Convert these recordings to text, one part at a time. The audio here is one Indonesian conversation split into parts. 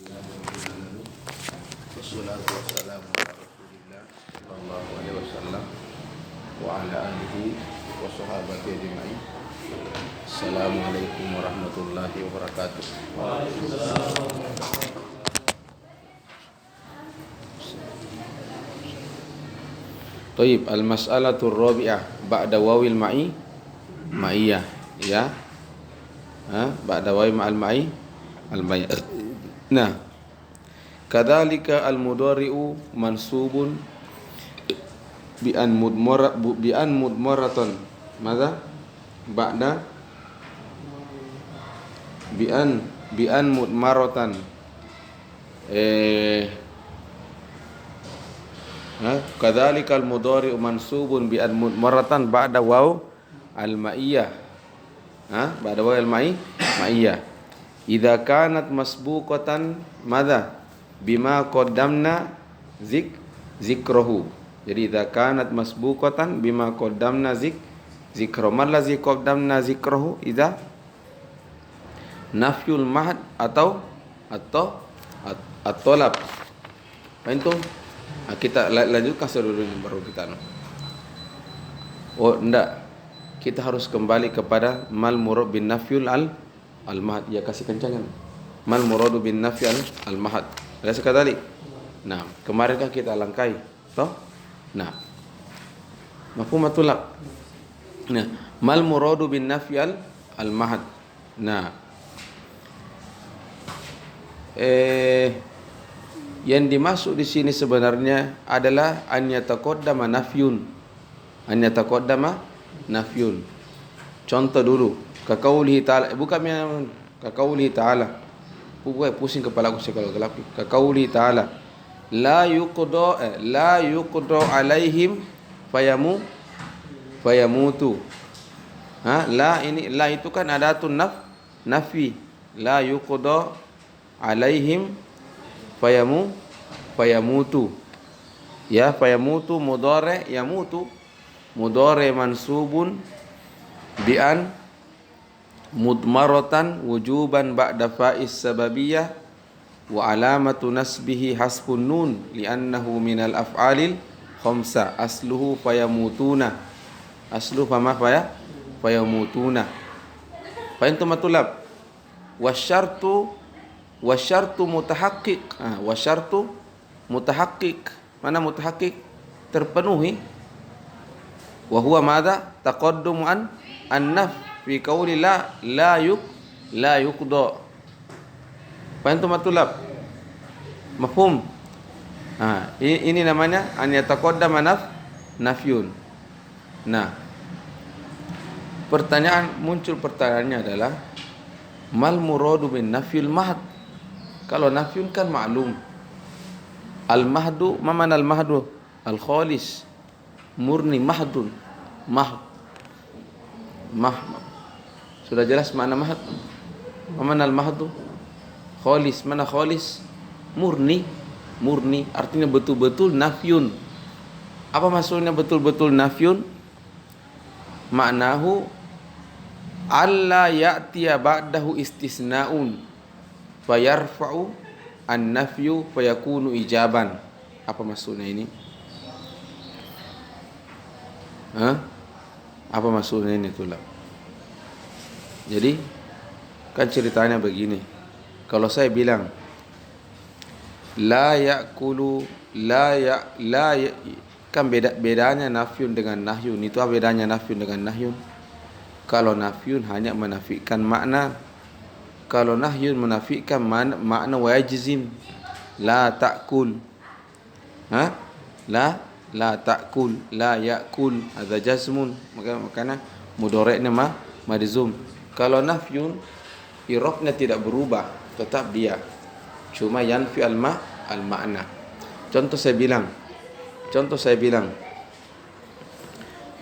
Wassalatu wassalamu ala Rasulillah sallallahu alaihi wasallam wa ala alihi wa sahabatihi ajma'in. Assalamualaikum warahmatullahi wabarakatuh. Taib, al-mas'alatur rabi'ah ba'da wawil ma'iyah, ya. Ba'da wawil al-ma'iyah. Nah, kadzalika al-mudhari'u mansubun bi an mudmaratan. Madza? Ba'da bi an mudmaratan. Kadzalika al-mudhari'u mansubun bi an mudmaratan ba'da waw al-ma'iyah. Ba'da waw al-ma'iyah. Idza kanat masbuqatan madza bima qaddamna zikrahu. Jadi idza kanat masbuqatan bima qaddamna zikrahu. Mal ladzi qaddamna zikrahu idza nafyul mahd atau at-talab. Antum kita lanjutkan dulu baru kita enggak, kita harus kembali kepada mal murad bin nafyul al-mahad. Ya, kasih kencangan. Mal muradu bin nafy al-mahad. Ada sekali. Nah, kemarin kan kita langkai, toh? Nah. Mafhum tulab. Nah, mal muradu bin nafy al-mahad. Nah. Yang dimaksud di sini sebenarnya adalah an yataqaddama nafyun. An yataqaddama nafyun. Contoh dulu. Kaqaulihi ta'ala, bukan yang kaqaulihi ta'ala. Pusing kepala aku kalau gelap. Kaqaulihi ta'ala, la yuqda alaihim fayamutu. La itu kan adatun nafi. La yuqda alaihim fayamutu. Ya, fayamutu mudhari yamutu. Mudhari mansubun bi an mudmaratan wujuban ba'da fa'is sababiyah wa alamatu nasbihi hasbun nun li'annahu minal af'alil khamsa asluhu fayamutuna. Aslu fama fayamutuna. Fahimtum matulab? Wasyartu mutahaqqiq. Wasyartu mutahaqqiq. Mana mutahaqqiq? Terpenuhi. Wa huwa madza? Taqaddumu an-naf fi qawli la yuqda. Fahimtum matulab? Mafhum? Ini namanya an yataqaddama nafyun. Nah, muncul pertanyaannya adalah mal muradu bin nafyul mahd. Kalau nafyun kan maklum. Al-mahdu, mana al-mahdu? Al-khalis. Murni mahdun. Mahd. Sudah jelas makna mahd. Mana al-mahdu? Khalis. Mana khalis? Murni. Murni artinya betul-betul nafyun. Apa maksudnya betul-betul nafyun? Maknahu alla ya'tiya ba'dahu istisna'un fayarfa'u an-nafyu fayakunu ijaban. Apa maksudnya ini? Apa maksudnya ini tulab? Jadi kan ceritanya begini. Kalau saya bilang la ya'kulu kan bedanya nafyun dengan nahyun. Itu apa bedanya nafyun dengan nahyun? Kalau nafyun hanya menafikan makna. Kalau nahyun menafikan makna wajizim. La ta'kul. La ta'kul, la ya'kul, ada jazmun, makanya mudhari'nya madzum. Kalau nafyun i'rabnya tidak berubah, tetap dia. Cuma yanfi al-ma'na. Contoh saya bilang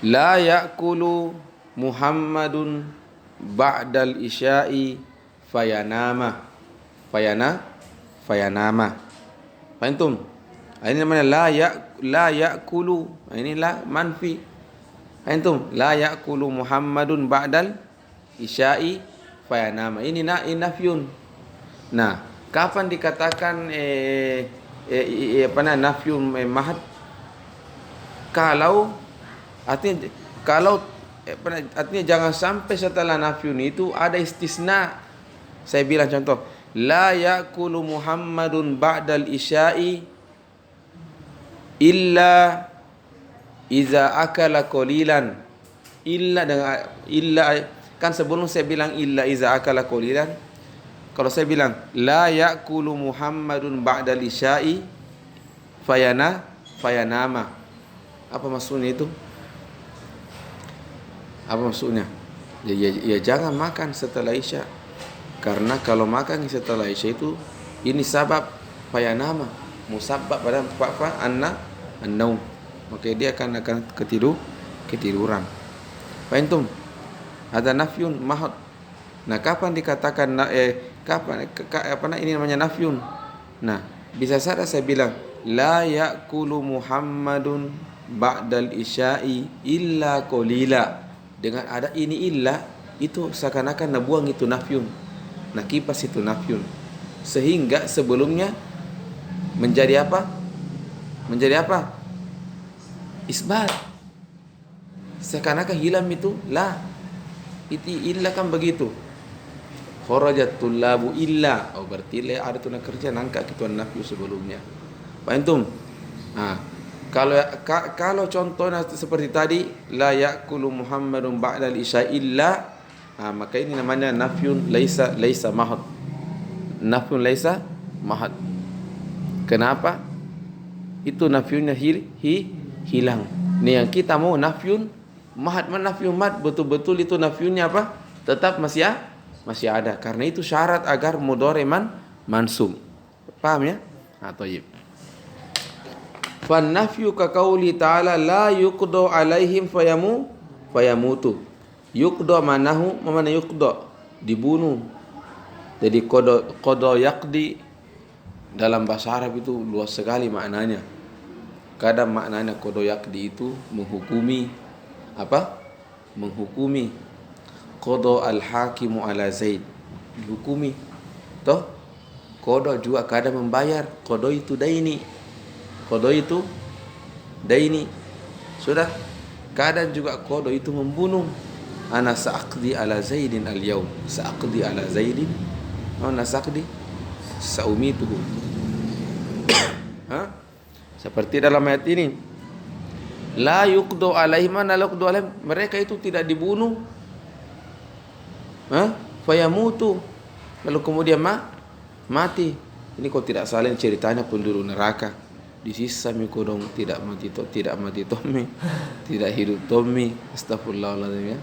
la ya'kulu Muhammadun ba'dal isya'i fayanama. Fahimtum? Ini namanya la ya'kulu. Ini la manfi. Antum la ya'kulu Muhammadun ba'dal isya'i fayanama. Ini nafyun. Nah, Kapan dikatakan nafyun mahad? Kalau artinya jangan sampai setelah nafyun itu ada istisna. Saya bilang contoh, la ya'kulu Muhammadun ba'dal isya'i illa iza akala qalilan. Illa kan sebelum saya bilang illa iza akala qalilan. Kalau saya bilang la ya'kulu Muhammadun ba'dal isya'i fayanama. Apa maksudnya itu? Apa maksudnya? Ya jangan makan setelah isya. Karena kalau makan setelah isya itu ini sabab fayanama, musabbab pada an-naum. Maka dia akan ketiduran. Fahimtum? Ada nafyun mahad. Nah, kapan dikatakan ini namanya nafyun? Nah, bisa saja saya bilang la ya'kulu Muhammadun ba'dal isya'i illa qalila. Dengan ada ini illa, itu seakan-akan nabuang itu nafyun. Nah, kipas itu nafyun. Sehingga sebelumnya menjadi apa? Menjadi apa? Isbat. Seakan-akan hilang itu la. Itu illa kan begitu. Kharajat tullabu illa. Oh, berarti ada tunas kerja nangka kituan nafyu sebelumnya. Pak Antum? Nah, kalau contohnya seperti tadi la ya'kulu Muhammadun ba'dal isya illa, maka ini namanya nafyun laisa mahad. Nafyun laisa mahad. Kenapa? Itu nafyunnya hilang. Nih yang kita mau nafyun mahad. Nafyun mahad betul-betul itu nafyunnya apa? Tetap masih ada. Karena itu syarat agar mudhari mansub. Paham ya? Thayyib. Fan nafyu ka qauli ta'ala la yuqda alaihim fayamutu. Yuqda manahu mana yuqda? Dibunuh. Jadi qada yaqdi dalam bahasa Arab itu luas sekali maknanya. Kadang maknanya qada yaqdi itu menghukumi apa? Menghukumi. Qada al-hakimu ala Zaid. Dihukumi. Toh? Qada juga kadang membayar. Qada itu daini. Qada itu daini. Sudah. Kadang juga qada itu membunuh. Ana sa'aqdi ala Zaidin al-yawm. Sa'aqdi ala Zaidin. Ana sa'aqdi saumituhu. Seperti dalam ayat ini. La yuqdu alaihim mana la yuqdu alaihim. Mereka itu tidak dibunuh. Fayamutu. Lalu kemudian mati. Ini kok tidak salah ceritanya penduduk neraka. Disisa mikodong tidak mati Tommy, tidak hidup Tommy. Astagfirullahaladzim ya.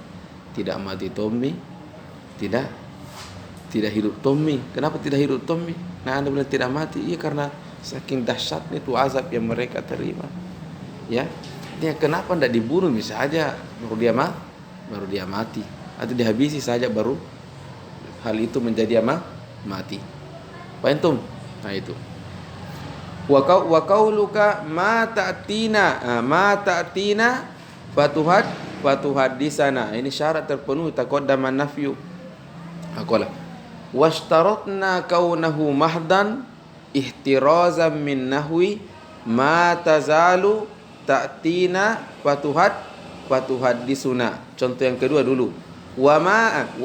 Tidak mati Tommy, tidak hidup Tommy. Kenapa tidak hidup Tommy? Nah, Anda bilang tidak mati. Iya, karena saking dahsyatnya itu azab yang mereka terima. Ya, dia kenapa tidak dibunuh misalnya baru dia mati atau dihabisi saja baru hal itu menjadi mati. Paham? Nah itu. Wa qauluka ma ta'tina fatuhad di sana. Ini syarat terpenuhi taqaddama nafyu. Aqala washtaratna kaunahu mahdan ihtirazan min nahwi ma tazalu ta'tina fatuhad di sana. Contoh yang kedua dulu. Wa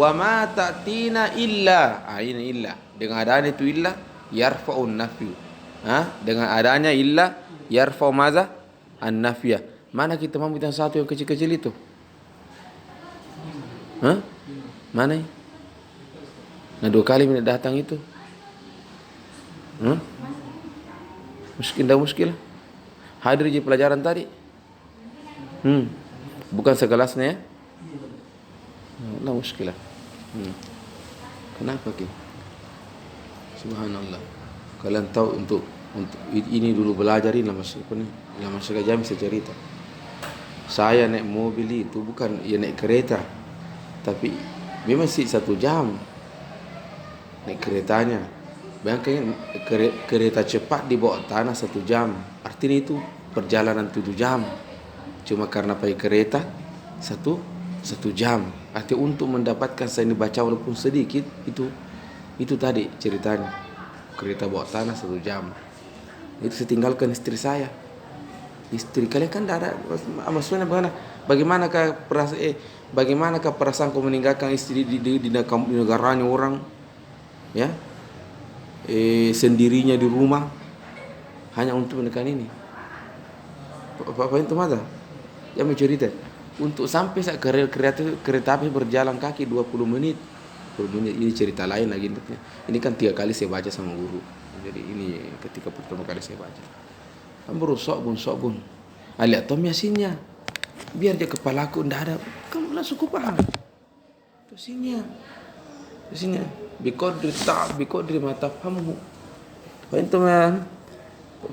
ma ta'tina illa. Ini illa. Dengan adanya itu illa yarfa'un nafyu. Dengan adanya illa yarfa'u maza an-nafya. Mana kita mampu yang satu yang kecil-kecil itu? Mana? Nah, 2 kali datang itu. Muskil. Hadir di pelajaran tadi. Bukan sekelasnya ya. Allah muskilah. Kenapa ki? Subhanallah. Kalian tahu untuk ini dulu belajarin lama sekali jam saya cerita. Saya naik mobil itu bukan naik kereta, tapi memang sih 1 jam naik keretanya. Bayangkan kereta cepat di bawah tanah 1 jam. Artinya itu perjalanan 7 jam. Cuma karena pakai kereta 1 jam. Artinya untuk mendapatkan saya ini baca walaupun sedikit itu tadi ceritanya. kereta bawah tanah 1 jam. Itu saya tinggalkan istri saya. Istri kalian kan tidak ada, maksudnya bagaimanakah perasaan kau meninggalkan istri di negaranya orang, ya, sendirinya di rumah hanya untuk menekan ini. Apa itu mata? Ya mencerita. Untuk sampai kereta api berjalan kaki 20 menit. 20 menit ini cerita lain lagi. Ini kan 3 kali saya baca sama guru. Jadi ini ketika pertama kali saya baca. Kan baru sok bun. Lihat Tom Yasinnya. Biar dia kepalaku ndak ada. Kamu langsung ku paham. Yasinnya. Biqadri ma tafhamu. Fahim teman?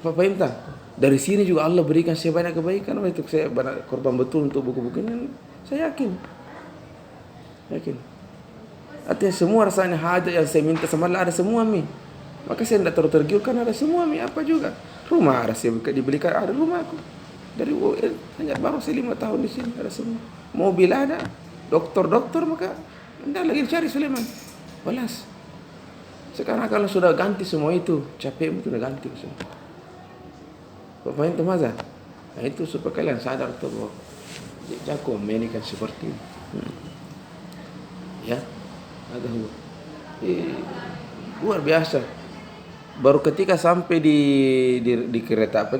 Fahim tak? Dari sini juga Allah berikan saya banyak kebaikan. Itu saya banyak korban betul untuk buku-buku ini. Saya yakin. Artinya semua rasanya hajat yang saya minta sama Allah ada semua mi. Maka saya tidak tergiur karena ada semua mi. Apa juga rumah ada saya dibelikan, ada rumah aku dari UIN hanya baru saya 5 tahun di sini, ada semua. Mobil ada, dokter maka tidak lagi cari Sulaiman. Balas. Sekarang kalau sudah ganti semua itu, capek sudah ganti semua. Pemain itu maza. Nah itu supaya kalian sadar tuh bahwa jago ini kan seperti ini. Ya, ada luar biasa. Baru ketika sampai di kereta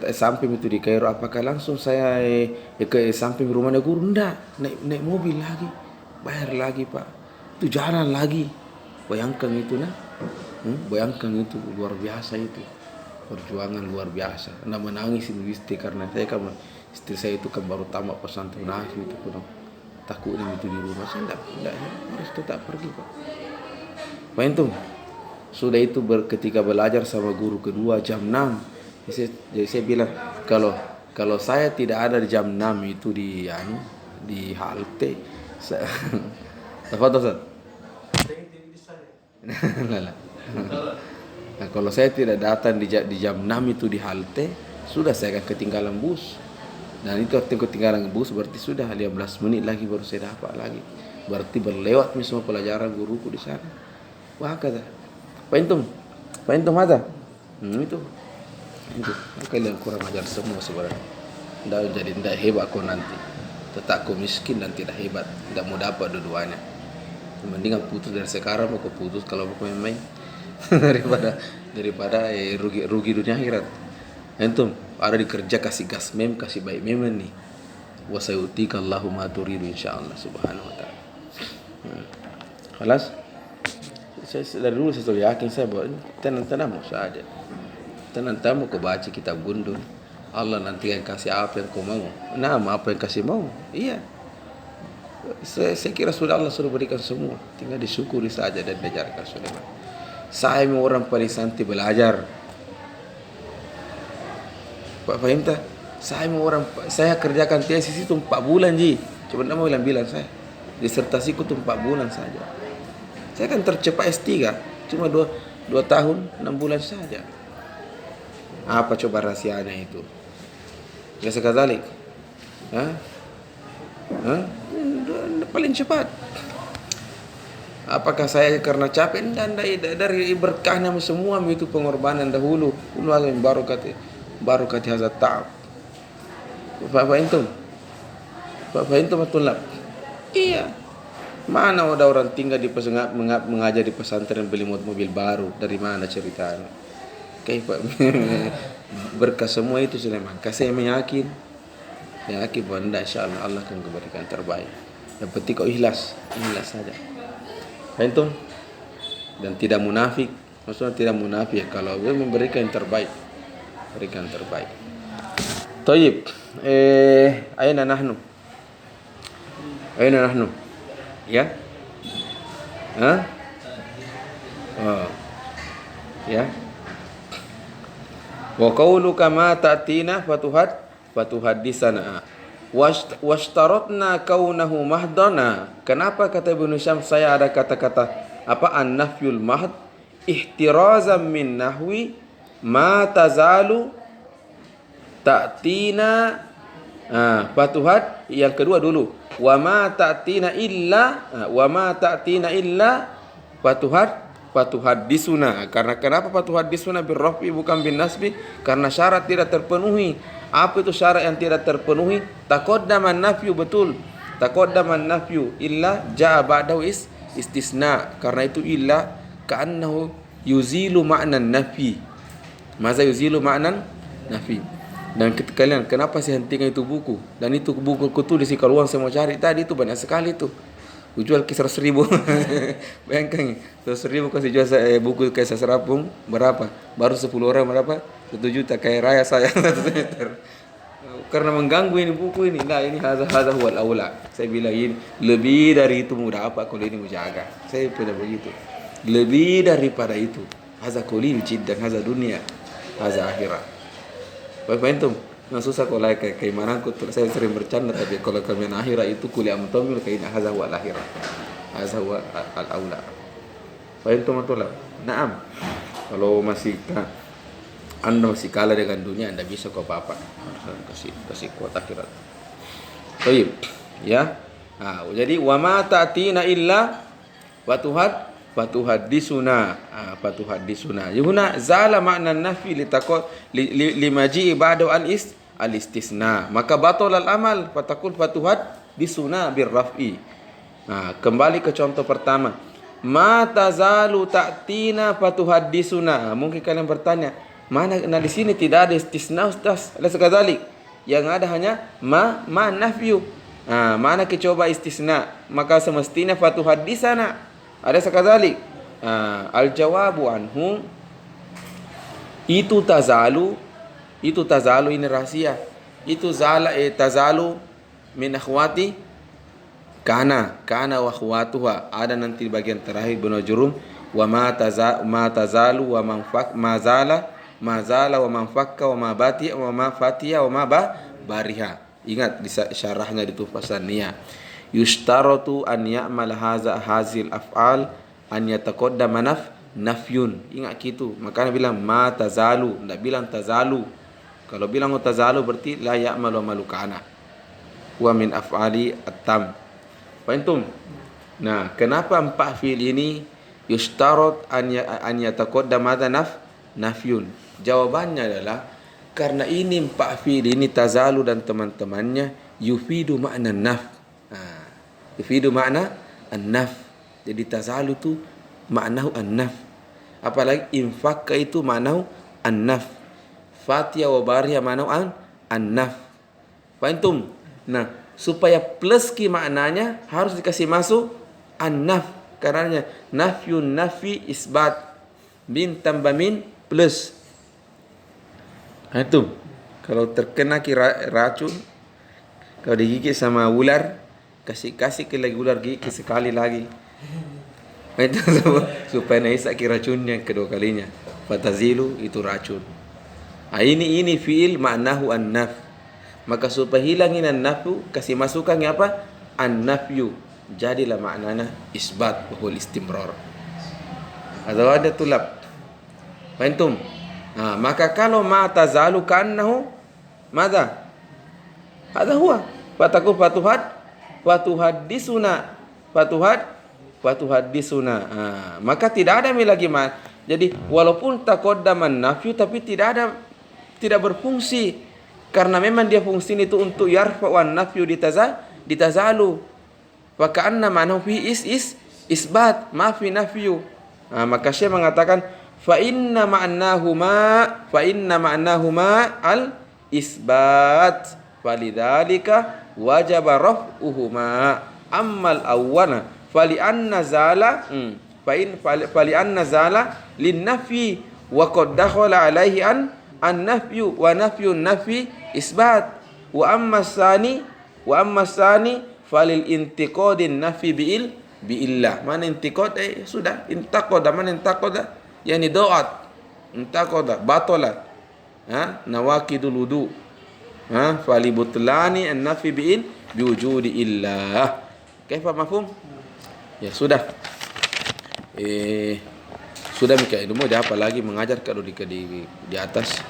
sampai itu di Kairo, apakah langsung saya ke samping rumahnya guru? Enggak, naik mobil lagi, bayar lagi pak, itu jalan lagi. Bayangkan itu bayangkan itu luar biasa itu perjuangan luar biasa. Anda menangis istri karena saya kan istri saya itu kan baru tamat pesantren nangis itu pun takutnya itu di rumah saya enggak harus tetap pergi pak. Pak itu sudah itu ketika belajar sama guru kedua jam 6. Jadi saya bilang kalau saya tidak ada di jam 6 itu di halte apa tuh Ustaz? Nah, kalau saya tidak datang di jam 6 itu di halte, sudah saya akan ketinggalan bus. Dan itu artinya ketinggalan bus berarti sudah 15 menit lagi baru saya dapat lagi. Berarti berlewat semua pelajaran guruku di sana. Wah kata. Pak Intum ada? Itu. Kalian kurang ajar semua sebenarnya. Tidak hebat kau nanti. Tetap kau miskin dan tidak hebat. Tidak mau dapat dua-duanya. Mendingan putus dari sekarang, mau putus kalau mau main-main daripada rugi dunia akhirat. Antum ada dikerja kasih gas kasih baik nih. Wa sayutika Allahu ma turidu insyaallah subhanahu wa taala. Kelas saya dari dulu saya sudah yakin saya bahwa tenang mau saja. Tenang mau kau baca kitab Gundul. Allah nanti yang kasih apa yang kau mau. Apa yang kasih mau? Iya. Saya kira sudah Allah sudah berikan semua, tinggal disyukuri saja dan diajarkan Sulaiman. Saya orang paling santai belajar. Pak faham tak? Saya kerjakan tesis itu 4 bulan ji. Coba mau bilang saya. Disertasiku itu 4 bulan saja. Saya kan tercepat S3, cuma 2 tahun 6 bulan saja. Apa coba rahasianya itu? Ya sekadalik. Paling cepat. Apakah saya karena capek? Dari berkahnya semua itu pengorbanan dahulu. Baru kata hazat ta'ab. Bapak Intum betul lah. Iya. Mana ada orang tinggal di mengajar di pesantren beli mobil baru? Dari mana ceritanya? Kayak berkah semua itu Sulaiman. Saya yakin bahwa insyaallah Allah akan memberikan terbaik. Yang penting kau ikhlas saja. Antum dan tidak munafik. Maksudnya tidak munafik kalau dia memberikan yang terbaik. Berikan terbaik. Tayyib. Aina nahnu? Ya? Ya. Wa qauluka ma ta'tina fatuhaddisana washtaratna kaunahu mahdana. Kenapa kata Ibnu Syam saya ada kata-kata an-nafyul mahd ihtirazan min nahwi ma tazalu ta'tina fatuhad. Yang kedua dulu wa ma ta'tina illa fatuhad fatuhaddisuna. Karena kenapa fatuhaddisuna birrafi bukan bin nasbi? Karena syarat tidak terpenuhi. Apa itu syarat yang tidak terpenuhi? Taqaddaman nafyu, betul. Taqaddaman nafyu illa jaa ba'dahu istisna. Karena itu illa ka'annahu yuzilu ma'nan nafi. Masa yuzilu ma'nan nafi. Dan kalian kenapa saya hentikan itu buku? Dan itu buku tulis di keluar saya mau cari tadi itu banyak sekali itu. Jual ke 100.000. Bayangkan 100.000 kasih jual buku kayak seserapung berapa? Baru 10 orang berapa? 1 juta kayak raya saya 1 meter. Karena mengganggu ini buku ini. Nah, ini hadza huwal aula. Saya bilang ini lebih dari itu mudah apa kalau ini menjaga. Saya punya begitu. Lebih daripada itu. Hadza qalil jiddan, hadza dunia, hadza akhirat. Fahimtum? Nah, susah kalau kayak mana aku saya sering bercanda, tapi kalau kalian akhirat itu kuliah mutamil kayak hadza huwal akhirat. Hadza huwal aula. Fahimtum atau? Naam. Kalau Anda masih kalah dengan dunia, Anda bisa kok apa-apa. Kasih kuat akhirat. Baik, ya. Nah, jadi wa ma ta'tina illa fatuhaddisuna. Fatuhaddisuna. Yuna zala makna nafi limaji'i ba'da al-istisna. Maka batal al-amal fatakul fatuhaddisuna birraf'i. Nah, kembali ke contoh pertama. Ma tazalu ta'tina fatuhaddisuna. Mungkin kalian bertanya, mana di sini tidak ada istisna Ustaz? Alaysa kadzalik? Yang ada hanya ma nafyu. Mana coba istisna? Maka semestinya fatuhaddisana. Alaysa kadzalik? Al-jawabu anhu itu tazalu ini rahasia. Itu tazalu min akhwati kana wa akhwatuha. Ada nanti bagian terakhir Ibnu Jurum wa ma tazalu wa ma zala wa man fakka wa ma batiya wa ma fatiya wa ma bariha. Ingat di syarahnya di Tuhfatul Niyah. Yushtaratu an ya'mal hazil af'al an yataqaddama nafyun. Ingat gitu. Makanya bilang ma tazalu, enggak bilang tazalu. Kalau bilang tazalu berarti la ya'malu malukana. Wa min af'ali at-tam. Fahimtum? Nah, kenapa 4 fi'il ini yushtarat an yataqaddama nafyun? Jawabannya adalah karena ini 4 fi'il ini tazalu dan teman-temannya yufidu makna naf. Yufidu makna an-naf. Jadi tazalu itu maknahu an-naf. Apalagi infakka itu maknahu an-naf. Fatiha wa bariha maknahu an-naf. Fahimtum? Nah, supaya plus ki maknanya harus dikasih masuk an-naf. Karena nafyun nafi isbat. Min tambah min plus. Nah, itu kalau terkena racun, kalau digigit sama ular, kasih ke lagi ular gigit sekali lagi. Nah, itu supaya naisa racunnya kedua kalinya. Fatazilu itu racun. Nah, ini fiil maknahu an-naf. Maka supaya hilangin an-nafu, kasih masukkan apa? An-nafyu. Jadilah maknanya isbat wal istimrar. Atau ada tulab. Fahimtum? Nah, maka kalau ma tazalu kannahu madza? Hadza huwa. Fatakul fatuhaddisuna. Fatuhaddisuna. Maka tidak ada lagi ma. Jadi walaupun taqaddaman nafyu tapi tidak berfungsi. Karena memang dia fungsi itu untuk yarfa wan nafyu ditazalu. Fa ka'anna ma'nahu fi isbat ma fi nafyu. Maka Syekh mengatakan fa inna ma'nahuma al isbat falidzalika wajaba raf'uhuma ammal awwana fali anna zala fali anna zala lin nafi wa qad dakhala alaihi an nafyu wa nafyun nafi isbat wa amma sani falil intiqadin nafi biillah. Mana intiqad? Sudah intaqada. Mana intaqada? Yani doat intaqada batala nawaqidul wudu fali butlani an-nafi biwujudi illah. Kaifa mafhum? Ya sudah. Sudah Mika ilmu dia apa lagi mengajar kalau di atas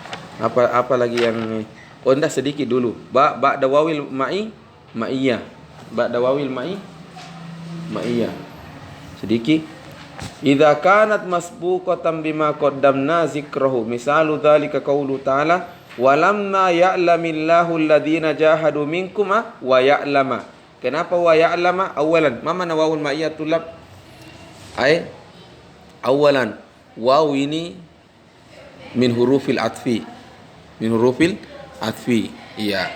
apa lagi yang enggak sedikit dulu ba'da wawil ma'iyah ba'da wawil ma'iyah sedikit Idza kanat masbuqatan bima qaddamna zikrahu. Misalu dzalika qaulu ta'ala walamma ya'lamillahu alladhina jahadu minkum wa ya'lama. Kenapa wa ya'lama? Awalan, ma mana wawul ma'iyah tulab? Ai awalan, waw ini min hurufil atfi. Min hurufil atfi. Iya.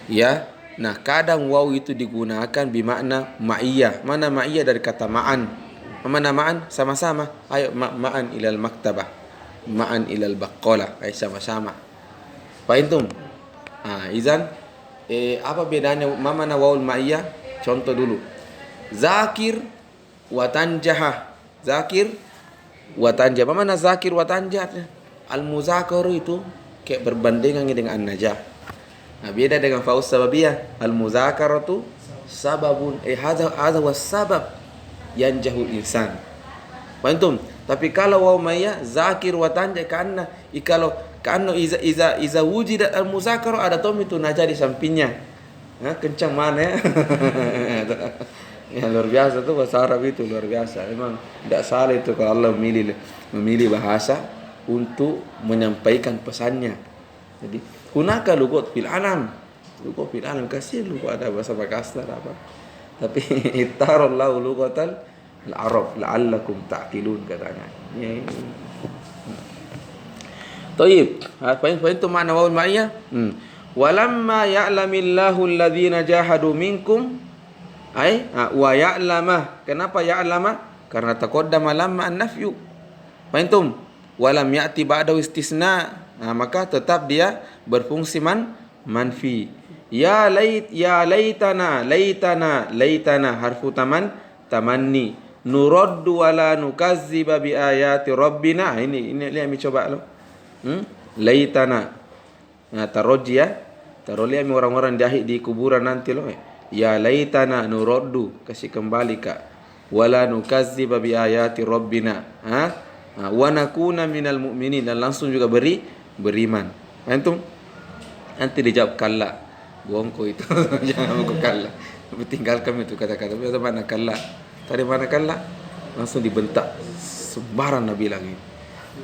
Ya. Nah, kadang waw itu digunakan bimakna ma'iyah. Mana ma'iyah dari kata ma'an? Mana ma'an? Sama-sama. Ayo ma'an ilal maktabah. Ma'an ilal baqqalah. Ayo sama-sama. Fahimtum? Izan apa bedanya mana wawul ma'iyah? Contoh dulu. Zakir wa tanjah. Zakir wa tanjah. Mana zakir wa tanjah? Al-muzakaru itu kayak berbandingan dengan an-najah. Nah, beda dengan faus sababiyah. Al-muzakaratu sababun hadza was sabab yanjahul insan. Fahimtum? Tapi kalau waw ma'iyah zakir wa tanjah karena iza wujidat al-muzakara ada tom itu najah di sampingnya. Kencang mana ya? Ya luar biasa tuh bahasa Arab itu luar biasa. Memang tidak salah itu kalau Allah memilih bahasa untuk menyampaikan pesannya. Jadi hunaka lugat fil alam. Lugat fil alam kasih lugat ada bahasa Pakistan apa. Tapi ittarallahu lugatal al-arab la'allakum ta'qilun katanya. Ya. Taib. Fahimtum makna wawul ma'iyah? Walamma ya'lamillahu alladhina jahadu minkum wa ya'lama. Kenapa ya'lama? Karena taqaddama lamma an-nafyu. Fahimtum? Walam ya'ti ba'dahu istisna. Maka tetap dia berfungsi manfi. Ya laitana harfu tamanni nuraddu wala nukazziba bi ayati rabbina. Ini lihat coba lo. Laitana. Nah, taroji ya. Tarolia orang-orang di kuburan nanti lo. Ya laitana nuraddu, kasih kembali Kak. Wala nukazziba bi ayati rabbina. Wa nakuna minal mu'minin, dan langsung juga beriman. Antum nanti dijawab kalla. Bongko itu. Jangan bongko kalla. Tinggalkan itu kata-kata. Biasa mana kalla? Tadi mana kalla? Langsung dibentak. Sembarang Nabi lagi.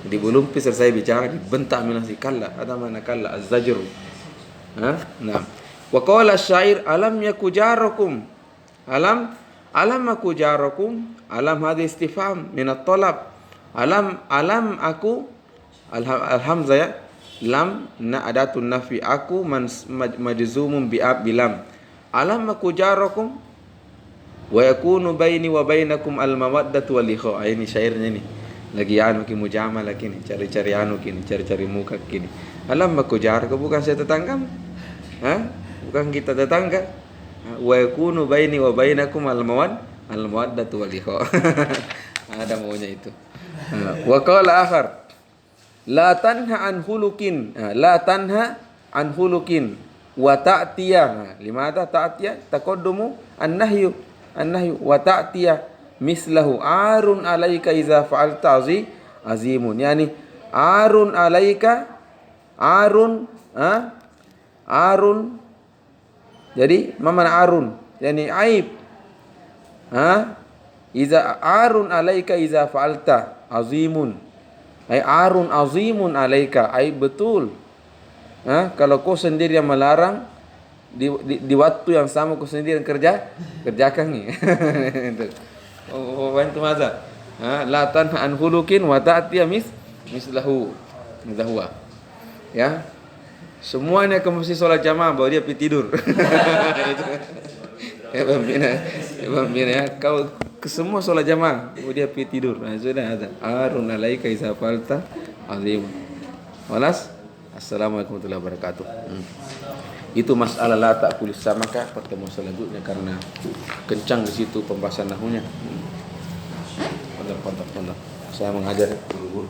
Jadi belum selesai bicara dibentak bilang si kalla. Ada mana kalla? Az-zajr. Nah. Wa qala asy-syair alam yaku jarakum. Alam aku jarakum. Alam hadhi istifham min at-talab. Alam aku al-hamzah ya. Lam na adatun nafi aku majzumun bilam. Alam aku jarakum wa yakunu baini wa bainakum al-mawaddatu wal ikha. Ini syairnya nih. Lagi mujamalah kini, cari-cari cari-cari muka kini. Alam aku jarakum, bukan saya tetangga? Bukan kita tetangga? Wa yakunu baini wa bainakum al-mawaddatu wal ikha. Ada maunya itu. Wa qala akhar la tanha an hulukin wa ta'tiya. Limada ta'tiya? Taqaddumu an-nahyu wa ta'tiya mislahu arun alaika iza fa'alta azimun. Yani arun alaika arun. Jadi mana arun? Yani aib. Iza arun alaika iza fa'alta azimun. Arun azimun alaika, betul. Kalau kau sendiri yang melarang di waktu yang sama kau sendiri yang kerjakan nih. Bantu maza. La tanha an hulukin wa ta'tiya mislahu. Ya. Semuanya kamu mesti sholat jamaah baru dia pergi tidur. Pembina ya. Kau semua sholat jamaah dia pergi tidur. Nah, sudah ada. Arun alaika iza falta azim. Walas. Assalamualaikum warahmatullahi wabarakatuh. Itu masalah la ta'kulis samaka pertemuan selanjutnya karena kencang di situ pembahasan nahunya. Pondok. Saya mengajar guru-guru.